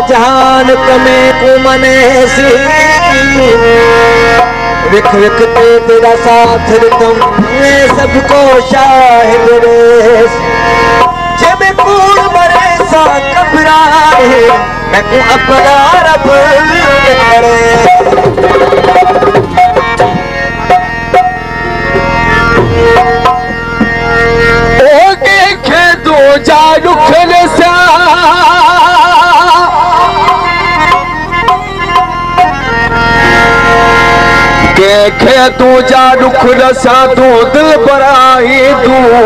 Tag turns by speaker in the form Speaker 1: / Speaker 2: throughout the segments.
Speaker 1: जहान कमे को मने सी विख विख ते तेरा साथ तुम सबको शाहिद रे जब कूड़ मरे सा घबराए मैं को अपना रब करे ओ के दो जा दुखन सा के तू जा दुख रसा तू दिल बराई दूर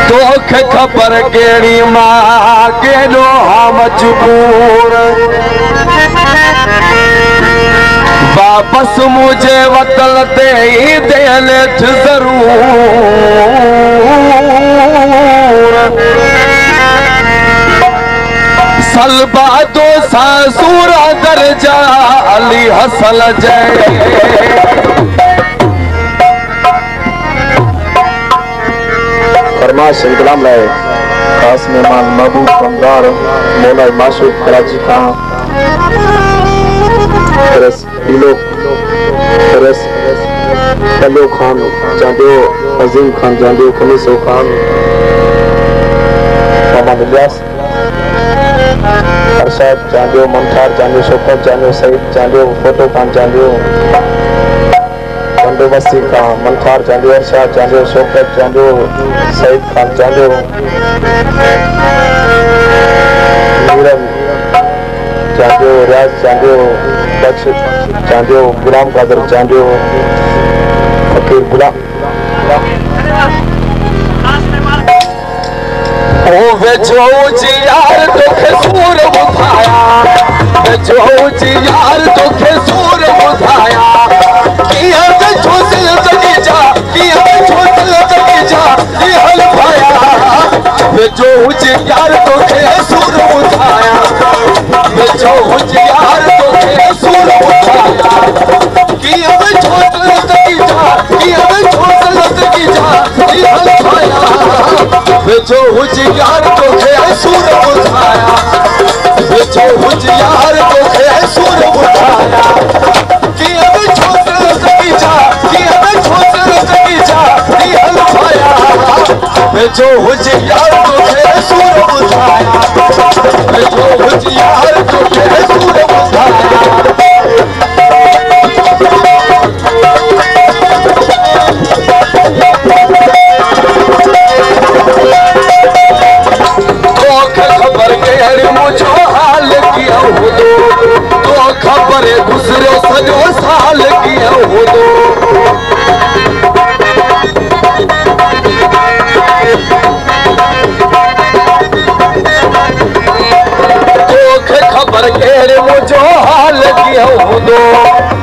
Speaker 1: तोखे खबर केड़ी मां केड़ो मजबूर वापस मुझे वतन ते ही दिल जरूर सलबा दो सासूरा दर्जा अली हसल जय
Speaker 2: फरमाइश इंतजाम लाए खास मेहमान महबूब कमदार मौला माशूक कराची खां रस इलो रस तलो खान जांदो अजीम खान जांदो खलीसो खान मोहम्मद इलियास अरशद जांदो मंठार जांदो शोकत जांदो सईद जांदो फोटो खान जांदो बंदोबस्ती खान मंठार जांदो अरशद जांदो शोकत जांदो सईद खान जांदो नीरम जांदो रियाज जांदो बख्श जांदो गुलाम कादर जांदो फकीर गुलाम
Speaker 1: ओ वेचो जी यार तोखे सूर बुधाया वेचो जी यार तोखे सूर बुधाया किया वेचो दिल तकी जा किया वेचो दिल तकी जा ये हल भाया वेचो जी यार तोखे सूर बुधाया वेचो जी यार तोखे सूर बुधाया किया वेचो दिल तकी जा किया वेचो दिल तकी जा ये हल भाया जो हुजियार तो खे सूर बुधाया जो हुजियार तो खे सूर बुधाया कि अब छोड़ सकी जा कि अब छोड़ सकी जा दी हल भाया जो हुजियार तो खे सूर बुधाया जो हुजियार तो खे सूर बुधाया खबर गुजरे सजो साल किया हो दो खबर केड़े मुझो हाल किया हो दो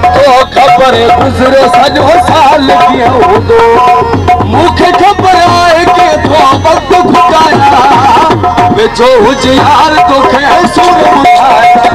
Speaker 1: तो खबर गुजरे सजो साल किया हो दो मुख्य खबर आए के तो वक्त घुटाया जो हुजियार तो खे सूर बुधाया